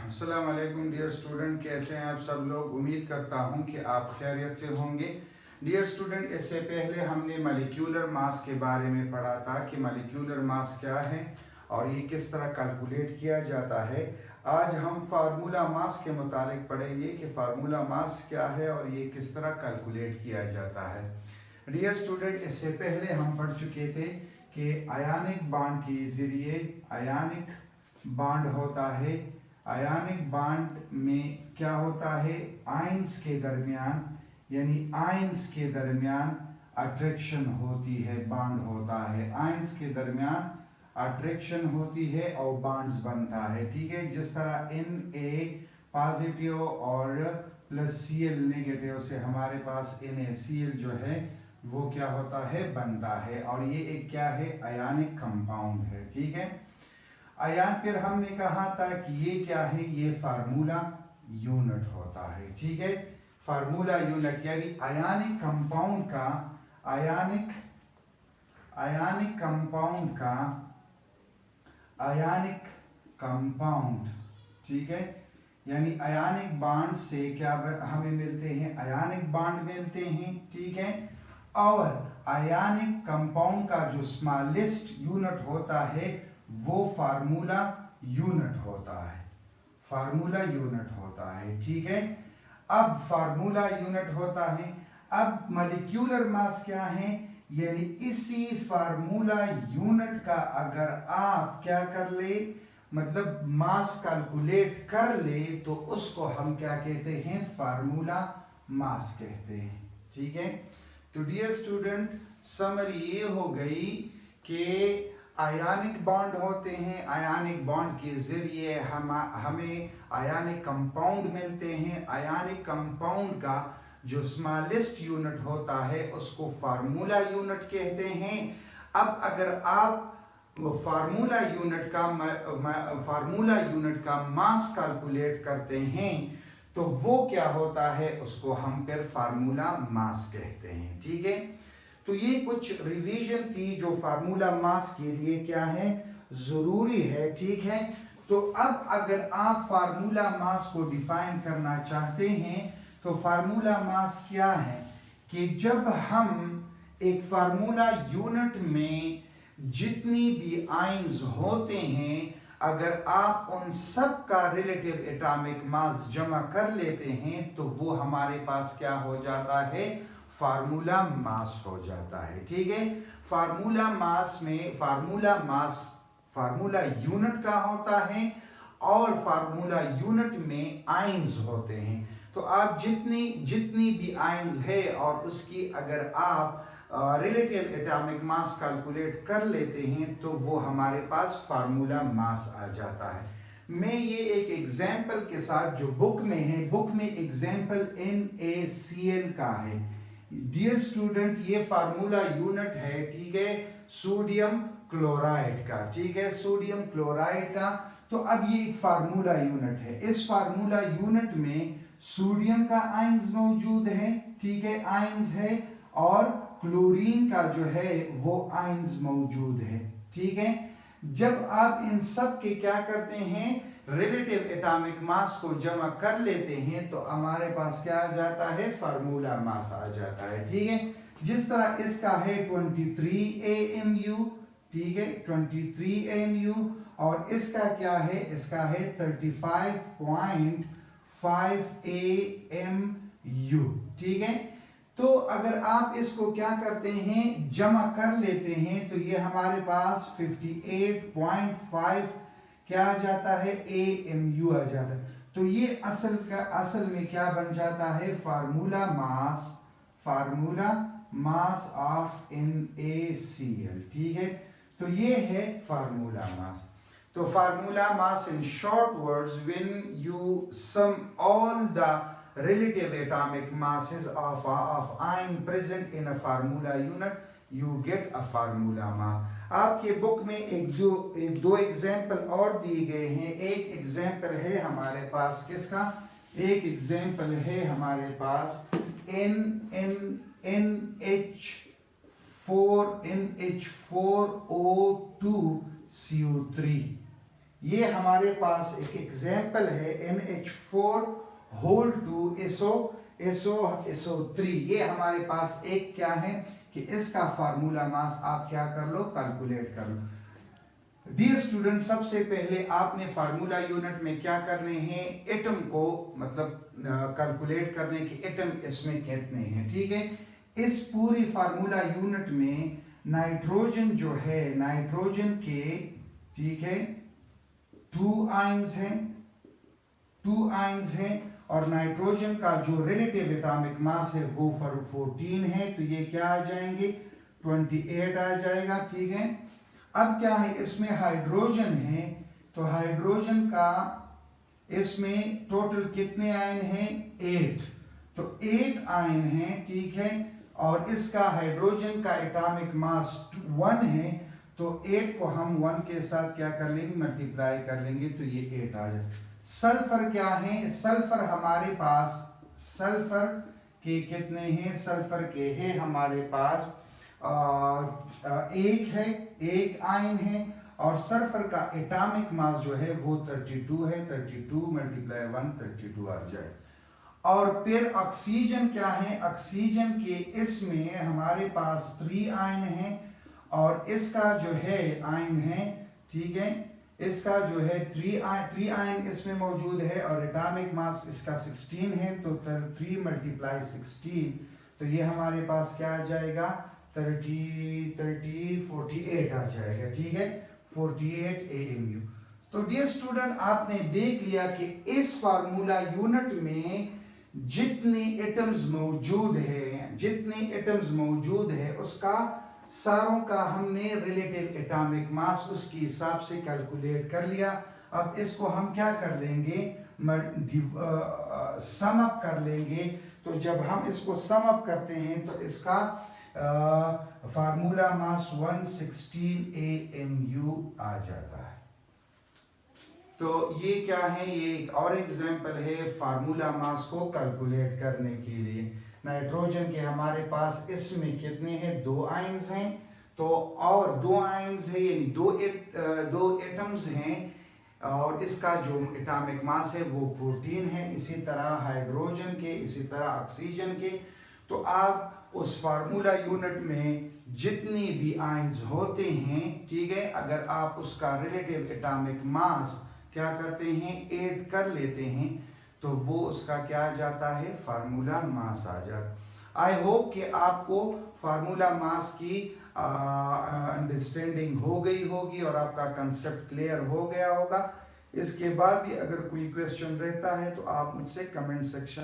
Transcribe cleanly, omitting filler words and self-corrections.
अस्सलाम वालेकुम dear student, कैसे हैं आप सब लोग। उम्मीद करता हूं कि आप खैरियत से होंगे। डियर स्टूडेंट, इससे पहले हमने मॉलिक्यूलर मास के बारे में पढ़ा था कि मॉलिक्यूलर मास क्या है और ये किस तरह कैलकुलेट किया जाता है। आज हम फार्मूला मास के मुतालिक पढ़ेंगे कि फार्मूला मास क्या है और ये किस तरह कैलकुलेट किया जाता है। डियर स्टूडेंट, इससे पहले हम पढ़ चुके थे कि आयनिक बॉन्ड के ज़रिए आयनिक बॉन्ड होता है। आयनिक बॉन्ड में क्या होता है, आयंस के दरमियान यानी आयंस के दरमियान अट्रैक्शन होती है, बॉन्ड होता है। आयंस के दरमियान अट्रैक्शन होती है और बॉन्ड्स बनता है। ठीक है, जिस तरह Na पॉजिटिव और प्लस Cl नेगेटिव से हमारे पास NaCl जो है वो क्या होता है, बनता है। और ये एक क्या है, आयनिक कंपाउंड है। ठीक है, आयन फिर हमने कहा था कि ये क्या है, ये फार्मूला यूनिट होता है। ठीक है, फार्मूला यूनिट यानी आयनिक कंपाउंड का आयनिक कंपाउंड ठीक है, यानी आयनिक बॉन्ड से क्या हमें मिलते हैं, आयनिक बॉन्ड मिलते हैं। ठीक है, और आयनिक कंपाउंड का जो स्मॉलेस्ट यूनिट होता है वो फार्मूला यूनिट होता है, फार्मूला यूनिट होता है। ठीक है, अब फार्मूला यूनिट होता है। अब मॉलिक्यूलर मास क्या है, यानी इसी फार्मूला यूनिट का अगर आप क्या कर ले, मतलब मास कैलकुलेट कर ले, तो उसको हम क्या कहते हैं, फार्मूला मास कहते हैं। ठीक है, तो डियर स्टूडेंट, समरी ये हो गई कि आयनिक बॉन्ड होते हैं, आयनिक बॉन्ड के जरिए हमें आयनिक कंपाउंड मिलते हैं। आयनिक कंपाउंड का जो स्मॉलेस्ट यूनिट होता है उसको फार्मूला यूनिट कहते हैं। अब अगर आप फार्मूला यूनिट का मास कैलकुलेट करते हैं तो वो क्या होता है, उसको हम फिर फार्मूला मास कहते हैं। ठीक है, तो ये कुछ रिवीजन थी जो फार्मूला मास के लिए क्या है, जरूरी है। ठीक है, तो अब अगर आप फार्मूला मास को डिफाइन करना चाहते हैं तो फार्मूला मास क्या है कि जब हम एक फार्मूला यूनिट में जितनी भी आयंस होते हैं, अगर आप उन सब का रिलेटिव एटॉमिक मास जमा कर लेते हैं तो वो हमारे पास क्या हो जाता है, फार्मूला मास हो जाता है। ठीक है, फार्मूला मास में फार्मूला यूनिट का होता है और फार्मूला यूनिट में आयंस होते हैं। तो आप जितनी भी आयंस है और उसकी अगर आप रिलेटिव एटॉमिक मास कैलकुलेट कर लेते हैं तो वो हमारे पास फार्मूला मास आ जाता है। मैं ये एक एग्जाम्पल के साथ जो बुक में है, बुक में एग्जाम्पल NaCl का है। डियर स्टूडेंट, ये फार्मूला यूनिट है। ठीक है, सोडियम क्लोराइड का। ठीक है, सोडियम क्लोराइड का। तो अब ये एक फार्मूला यूनिट है। इस फार्मूला यूनिट में सोडियम का आयंस मौजूद है। ठीक है, आयंस है, और क्लोरीन का जो है वो आयंस मौजूद है। ठीक है, जब आप इन सब के क्या करते हैं, रिलेटिव एटॉमिक मास को जमा कर लेते हैं तो हमारे पास क्या आ जाता है, फार्मूला मास आ जाता है। ठीक है, जिस तरह इसका है 23 AMU। ठीक है, 23 AMU, और इसका क्या है, इसका है 35.5 AMU। ठीक है, तो अगर आप इसको क्या करते हैं, जमा कर लेते हैं तो ये हमारे पास 58.5 क्या आ जाता है, AMU आ जाता है। तो ये असल में क्या बन जाता है, फार्मूला मास ऑफ NaCl। ठीक है, तो ये है फार्मूला मास। तो formula mass in short words, when you sum all the relative atomic masses of ion present in a formula unit, you get a formula mass। आपके book में एक दो एग्जाम्पल और दिए गए हैं। एक एग्जाम्पल है हमारे पास किसका, एक एग्जाम्पल है हमारे पास NH4O2CO3। ये हमारे पास एक एग्जाम्पल है NH4 होल 2 SO3। ये हमारे पास एक क्या है कि इसका फार्मूला मास आप क्या कर लो, कैलकुलेट कर लो। डियर स्टूडेंट, सबसे पहले आपने फार्मूला यूनिट में क्या करने हैं, एटम को मतलब कैलकुलेट करने के एटम इसमें कितने हैं। ठीक है, इस पूरी फार्मूला यूनिट में नाइट्रोजन जो है, नाइट्रोजन के ठीक है 2 आयंस हैं, 2 आयंस हैं, और नाइट्रोजन का जो रिलेटिव एटॉमिक मास है वो 14 है, तो ये क्या आ जाएंगे 28 आ जाएगा। ठीक है, अब क्या है, इसमें हाइड्रोजन है, तो हाइड्रोजन का इसमें टोटल कितने आयन हैं, 8, तो 8 आयन हैं। ठीक है, और इसका हाइड्रोजन का एटॉमिक मास 1 है, तो 8 को हम 1 के साथ क्या कर लेंगे, मल्टीप्लाई कर लेंगे, तो ये 8 आ जाए। सल्फर क्या है, सल्फर हमारे पास, सल्फर के कितने हैं, सल्फर के हैं हमारे पास एक है, एक आयन है, और सल्फर का एटॉमिक मास जो है वो 32 है, 32 मल्टीप्लाई 1 32 आ जाए। और फिर ऑक्सीजन क्या है, ऑक्सीजन के इसमें हमारे पास 3 आयन है, और इसका जो है आयन है, ठीक है, इसका जो है 3 आयन इसमें मौजूद है, और एटॉमिक मास इसका 16 है, तो 3 मल्टीप्लाई 16, तो ये हमारे पास क्या आ जाएगा 48 आ जाएगा। ठीक है, 48 AMU। तो डियर स्टूडेंट, आपने देख लिया कि इस फार्मूला यूनिट में जितने एटम्स मौजूद है, जितने एटम्स मौजूद है, उसका सारों का हमने रिलेटिव एटॉमिक मास उसके हिसाब से कैलकुलेट कर लिया। अब इसको हम क्या कर लेंगे, सम अप कर लेंगे। तो जब हम इसको सम अप करते हैं तो इसका फार्मूला मास 116 AMU आ जाता है। तो ये क्या है, ये एक और एग्जांपल है फार्मूला मास को कैलकुलेट करने के लिए। नाइट्रोजन के हमारे पास इसमें कितने हैं, 2 आयंस हैं, तो और 2 आयंस है, यानी 2 एटम्स हैं, और इसका जो एटॉमिक मास है वो 14 है। इसी तरह हाइड्रोजन के, इसी तरह ऑक्सीजन के। तो आप उस फार्मूला यूनिट में जितनी भी आयंस होते हैं, ठीक है, अगर आप उसका रिलेटिव एटॉमिक मास क्या करते हैं, 8 कर लेते हैं, तो वो उसका क्या आ जाता है, फार्मूला मास आ जाता। आई होप कि आपको फार्मूला मास की अंडरस्टैंडिंग हो गई होगी और आपका कंसेप्ट क्लियर हो गया होगा। इसके बाद भी अगर कोई क्वेश्चन रहता है तो आप मुझसे कमेंट सेक्शन